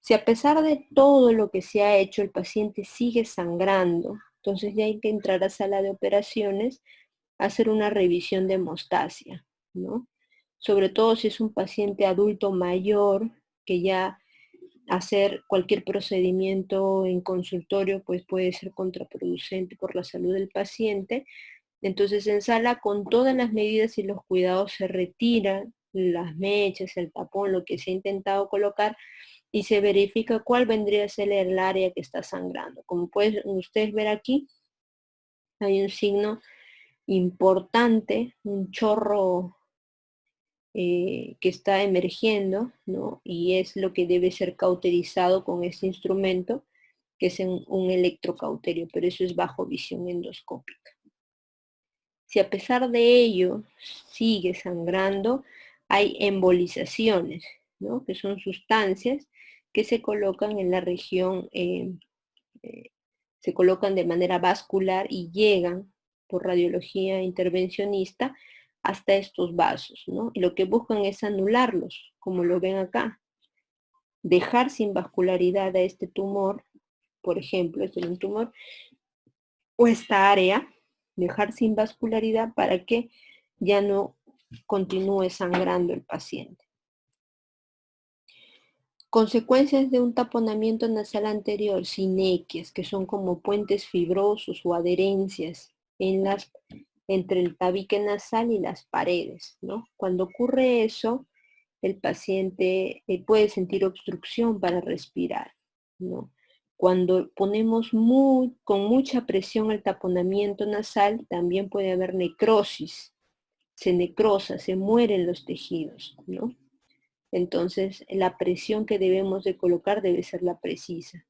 Si a pesar de todo lo que se ha hecho el paciente sigue sangrando, entonces ya hay que entrar a sala de operaciones a hacer una revisión de hemostasia, ¿no? Sobre todo si es un paciente adulto mayor, que ya hacer cualquier procedimiento en consultorio pues puede ser contraproducente por la salud del paciente. Entonces en sala, con todas las medidas y los cuidados, se retiran las mechas, el tapón, lo que se ha intentado colocar, y se verifica cuál vendría a ser el área que está sangrando. Como pueden ustedes ver aquí, hay un signo importante, un chorro que está emergiendo, ¿no? Y es lo que debe ser cauterizado con este instrumento, que es un electrocauterio, pero eso es bajo visión endoscópica. Si a pesar de ello sigue sangrando, hay embolizaciones, ¿no? Que son sustancias que se colocan en la región, se colocan de manera vascular y llegan por radiología intervencionista hasta estos vasos, ¿no? Y lo que buscan es anularlos, como lo ven acá. Dejar sin vascularidad a este tumor, por ejemplo, este es un tumor, o esta área, dejar sin vascularidad para que ya no continúe sangrando el paciente. Consecuencias de un taponamiento nasal anterior: sinequias, que son como puentes fibrosos o adherencias entre el tabique nasal y las paredes, ¿no? Cuando ocurre eso, el paciente puede sentir obstrucción para respirar, ¿no? Cuando ponemos con mucha presión el taponamiento nasal, también puede haber necrosis, se necrosa, se mueren los tejidos, ¿no? Entonces, la presión que debemos de colocar debe ser la precisa.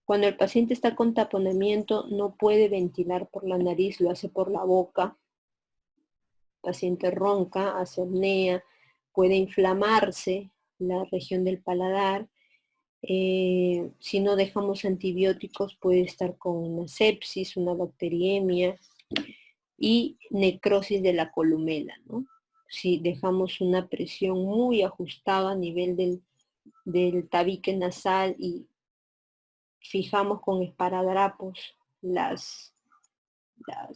Cuando el paciente está con taponamiento, no puede ventilar por la nariz, lo hace por la boca. El paciente ronca, hace apnea, puede inflamarse la región del paladar. Si no dejamos antibióticos, puede estar con una sepsis, una bacteriemia y necrosis de la columela, ¿no? Si dejamos una presión muy ajustada a nivel del tabique nasal y fijamos con esparadrapos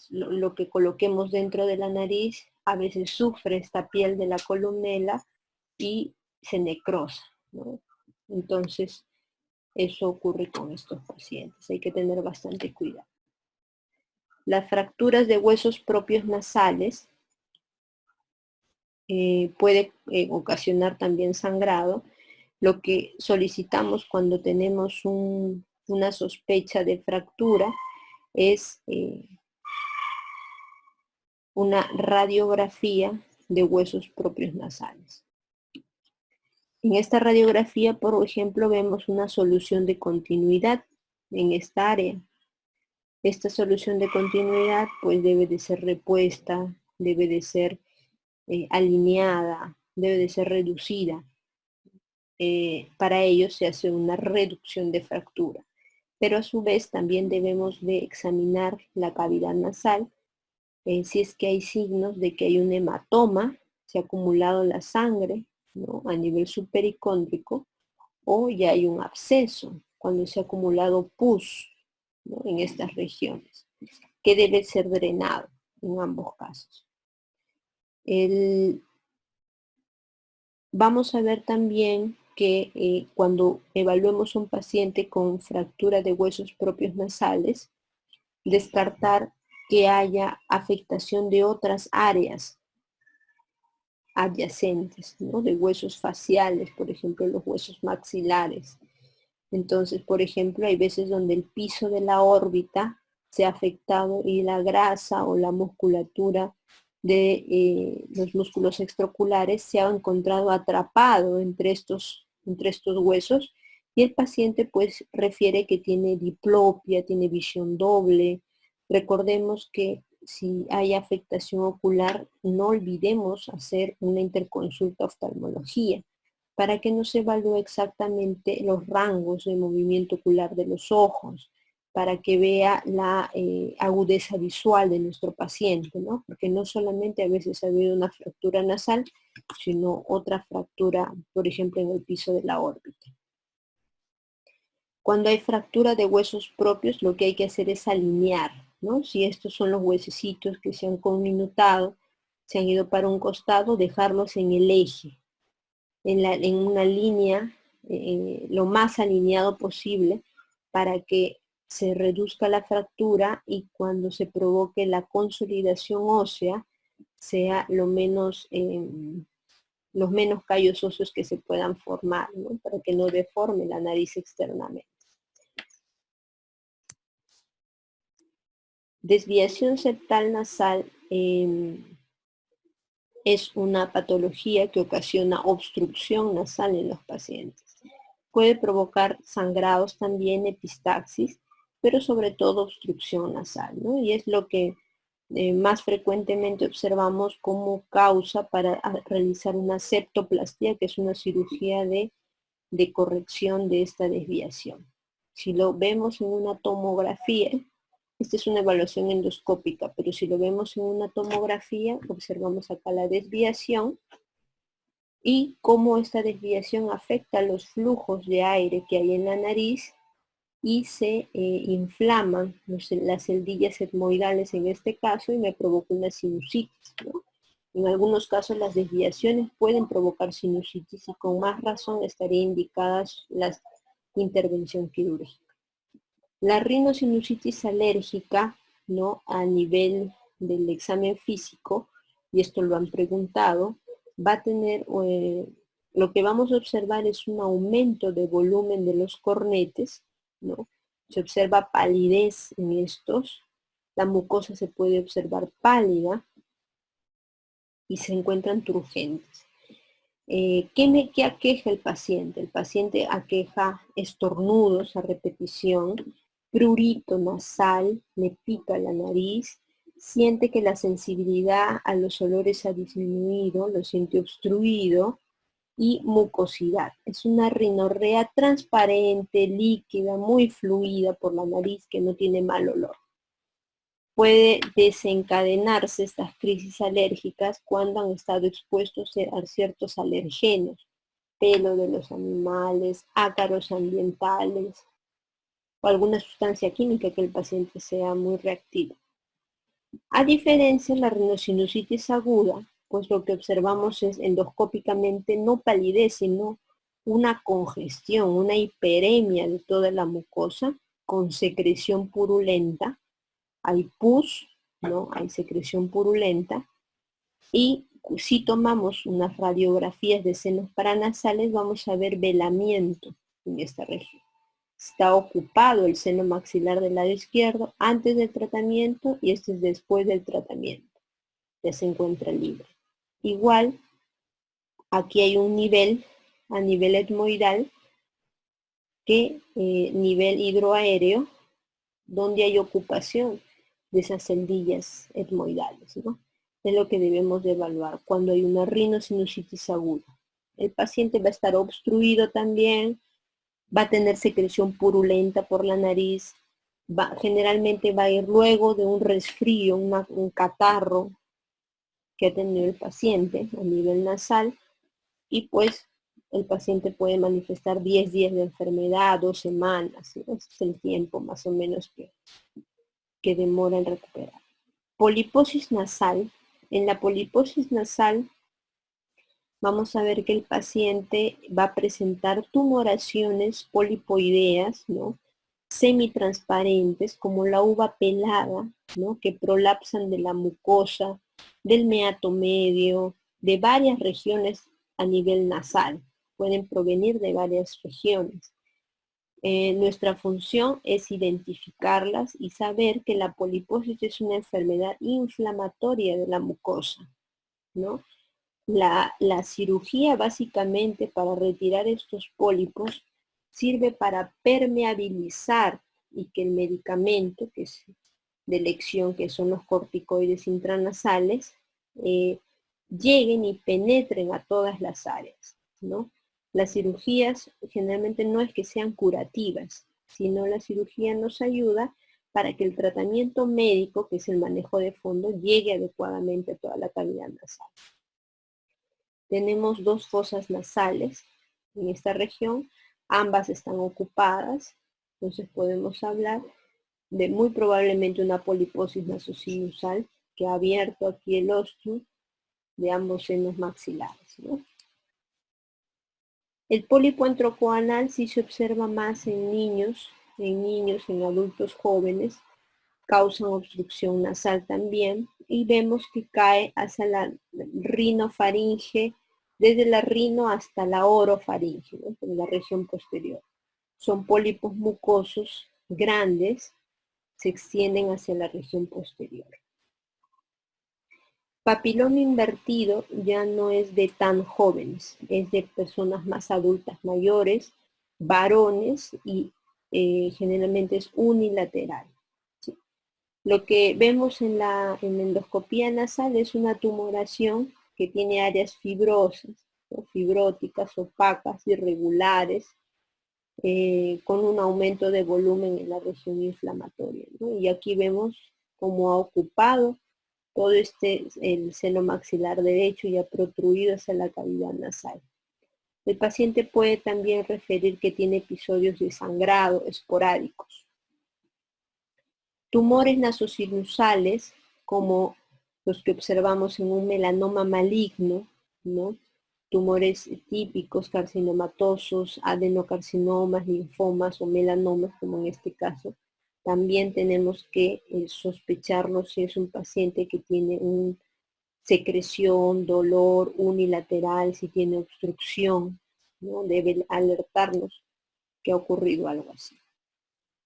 lo que coloquemos dentro de la nariz, a veces sufre esta piel de la columela y se necrosa, ¿no? Entonces, eso ocurre con estos pacientes. Hay que tener bastante cuidado. Las fracturas de huesos propios nasales puede ocasionar también sangrado. Lo que solicitamos cuando tenemos una sospecha de fractura es una radiografía de huesos propios nasales. En esta radiografía, por ejemplo, vemos una solución de continuidad en esta área. Esta solución de continuidad pues debe de ser repuesta, debe de ser alineada, debe de ser reducida. Para ello se hace una reducción de fractura, pero a su vez también debemos de examinar la cavidad nasal, si es que hay signos de que hay un hematoma, se ha acumulado la sangre, ¿no?, a nivel supericóndrico, o ya hay un absceso, cuando se ha acumulado pus, ¿no?, en estas regiones, que debe ser drenado en ambos casos. Vamos a ver también que cuando evaluemos a un paciente con fractura de huesos propios nasales, descartar que haya afectación de otras áreas adyacentes, ¿no?, de huesos faciales, por ejemplo, los huesos maxilares. Entonces, por ejemplo, hay veces donde el piso de la órbita se ha afectado y la grasa o la musculatura de los músculos extraoculares se ha encontrado atrapado entre estos huesos, y el paciente pues refiere que tiene diplopia, tiene visión doble. Recordemos que si hay afectación ocular, no olvidemos hacer una interconsulta oftalmología para que nos evalúe exactamente los rangos de movimiento ocular de los ojos, para que vea la agudeza visual de nuestro paciente, ¿no? Porque no solamente a veces ha habido una fractura nasal, sino otra fractura, por ejemplo, en el piso de la órbita. Cuando hay fractura de huesos propios, lo que hay que hacer es alinear, ¿no? Si estos son los huesecitos que se han conminutado, se han ido para un costado, dejarlos en el eje, en una línea, lo más alineado posible, para que se reduzca la fractura y cuando se provoque la consolidación ósea, sea los menos callos óseos que se puedan formar, ¿no? Para que no deforme la nariz externamente. Desviación septal nasal es una patología que ocasiona obstrucción nasal en los pacientes. Puede provocar sangrados también, epistaxis, pero sobre todo obstrucción nasal, ¿no? Y es lo que más frecuentemente observamos como causa para realizar una septoplastia, que es una cirugía de corrección de esta desviación. Si lo vemos en una tomografía, esta es una evaluación endoscópica, pero si lo vemos en una tomografía, observamos acá la desviación y cómo esta desviación afecta los flujos de aire que hay en la nariz y se inflaman las celdillas etmoidales en este caso y me provoca una sinusitis, ¿no? En algunos casos las desviaciones pueden provocar sinusitis y con más razón estaría indicadas la intervención quirúrgica. La rinosinusitis alérgica, ¿no? A nivel del examen físico, y esto lo han preguntado, va a tener, lo que vamos a observar es un aumento de volumen de los cornetes, ¿no? Se observa palidez en estos, la mucosa se puede observar pálida y se encuentran turgentes. ¿Qué aqueja el paciente? El paciente aqueja estornudos a repetición, prurito nasal, le pica la nariz, siente que la sensibilidad a los olores ha disminuido, lo siente obstruido y mucosidad. Es una rinorrea transparente, líquida, muy fluida por la nariz que no tiene mal olor. Puede desencadenarse estas crisis alérgicas cuando han estado expuestos a ciertos alergenos, pelo de los animales, ácaros ambientales o alguna sustancia química que el paciente sea muy reactivo. A diferencia de la rinosinusitis aguda, pues lo que observamos es endoscópicamente no palidez, sino una congestión, una hiperemia de toda la mucosa con secreción purulenta. Hay pus, ¿no? Hay secreción purulenta. Y si tomamos unas radiografías de senos paranasales, vamos a ver velamiento en esta región. Está ocupado el seno maxilar del lado izquierdo antes del tratamiento y este es después del tratamiento. Ya se encuentra libre. Igual, aquí hay un nivel, a nivel etmoidal, que nivel hidroaéreo, donde hay ocupación de esas celdillas etmoidales, ¿no? Es lo que debemos de evaluar cuando hay una rinosinusitis aguda. El paciente va a estar obstruido también, va a tener secreción purulenta por la nariz, generalmente va a ir luego de un resfrío, un catarro que ha tenido el paciente a nivel nasal y pues el paciente puede manifestar 10 días de enfermedad, 2 semanas, ¿no? Ese es el tiempo más o menos que demora en recuperar. Poliposis nasal. En la poliposis nasal vamos a ver que el paciente va a presentar tumoraciones polipoideas, ¿no? Semitransparentes, como la uva pelada, ¿no? Que prolapsan de la mucosa, del meato medio, de varias regiones a nivel nasal. Pueden provenir de varias regiones. Nuestra función es identificarlas y saber que la poliposis es una enfermedad inflamatoria de la mucosa, ¿no? La cirugía básicamente para retirar estos pólipos sirve para permeabilizar y que el medicamento que es de elección, que son los corticoides intranasales, lleguen y penetren a todas las áreas, ¿no? Las cirugías generalmente no es que sean curativas, sino la cirugía nos ayuda para que el tratamiento médico, que es el manejo de fondo, llegue adecuadamente a toda la cavidad nasal. Tenemos 2 fosas nasales en esta región, ambas están ocupadas, Entonces podemos hablar de muy probablemente una poliposis nasosinusal que ha abierto aquí el óseo de ambos senos maxilares, ¿no? El pólipo antrocoanal sí se observa más en niños, en adultos jóvenes, causan obstrucción nasal también, y vemos que cae hacia la rinofaringe, desde la rino hasta la orofaringe, ¿no? En la región posterior. Son pólipos mucosos grandes, se extienden hacia la región posterior. Papiloma invertido ya no es de tan jóvenes, es de personas más adultas mayores, varones, y generalmente es unilateral. ¿Sí? Lo que vemos en la endoscopía nasal es una tumoración que tiene áreas fibrosas, ¿no? Fibróticas, opacas, irregulares, con un aumento de volumen en la región inflamatoria, ¿no? Y aquí vemos cómo ha ocupado todo el seno maxilar derecho y ha protruido hacia la cavidad nasal. El paciente puede también referir que tiene episodios de sangrado esporádicos. Tumores nasosinusales, como los que observamos en un melanoma maligno, ¿no? Tumores típicos, carcinomatosos, adenocarcinomas, linfomas o melanomas, como en este caso, también tenemos que sospecharlo si es un paciente que tiene una secreción, dolor unilateral, si tiene obstrucción, ¿no? Debe alertarnos que ha ocurrido algo así.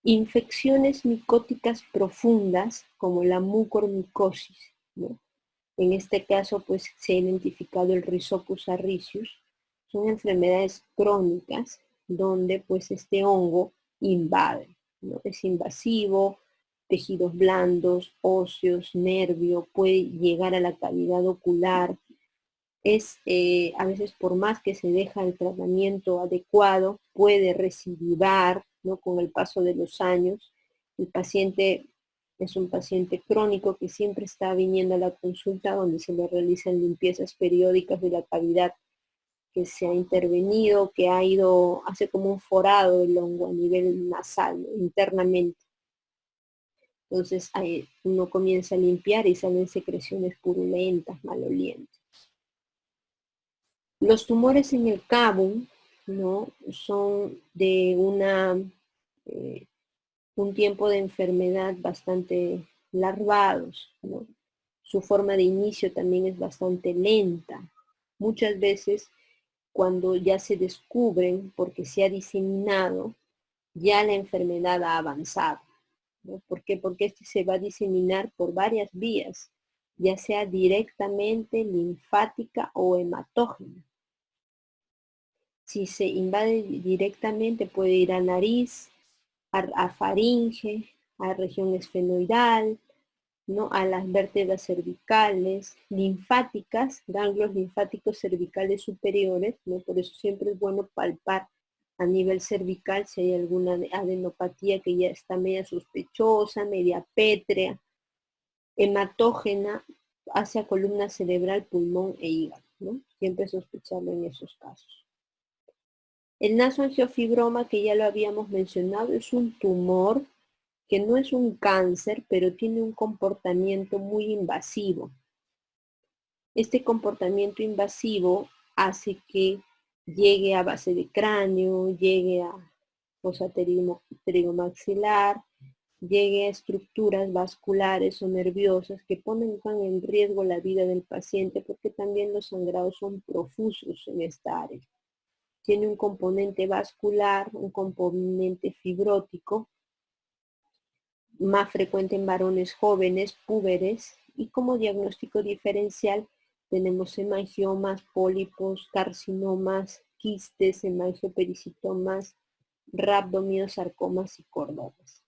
Infecciones micóticas profundas, como la mucormicosis, ¿no? En este caso, pues se ha identificado el Rhizopus arricius. Son enfermedades crónicas donde pues este hongo invade, ¿no? Es invasivo, tejidos blandos, óseos, nervio, puede llegar a la cavidad ocular. Es a veces, por más que se deja el tratamiento adecuado, puede recidivar, ¿no? Con el paso de los años. El paciente es un paciente crónico que siempre está viniendo a la consulta, donde se le realizan limpiezas periódicas de la cavidad que se ha intervenido, que hace como un forado el hongo a nivel nasal, ¿no? Internamente. Entonces uno comienza a limpiar y salen secreciones purulentas, malolientes. Los tumores en el cabum, ¿no? Son de un tiempo de enfermedad bastante larvados, ¿no? Su forma de inicio también es bastante lenta. Muchas veces cuando ya se descubren, porque se ha diseminado, ya la enfermedad ha avanzado, ¿no? ¿Por qué? Porque este se va a diseminar por varias vías, ya sea directamente linfática o hematógena. Si se invade directamente, puede ir a nariz, a faringe, a región esfenoidal, ¿no? A las vértebras cervicales, linfáticas, ganglios linfáticos cervicales superiores, ¿no? Por eso siempre es bueno palpar a nivel cervical si hay alguna adenopatía que ya está media sospechosa, media pétrea, hematógena hacia columna cerebral, pulmón e hígado, ¿no? Siempre sospecharlo en esos casos. El nasoangiofibroma, que ya lo habíamos mencionado, es un tumor que no es un cáncer, pero tiene un comportamiento muy invasivo. Este comportamiento invasivo hace que llegue a base de cráneo, llegue a fosa pterygomaxilar, llegue a estructuras vasculares o nerviosas que ponen en riesgo la vida del paciente, porque también los sangrados son profusos en esta área. Tiene un componente vascular, un componente fibrótico, más frecuente en varones jóvenes, púberes, y como diagnóstico diferencial tenemos hemangiomas, pólipos, carcinomas, quistes, hemangiopericitomas, rhabdomyosarcomas y cordomas.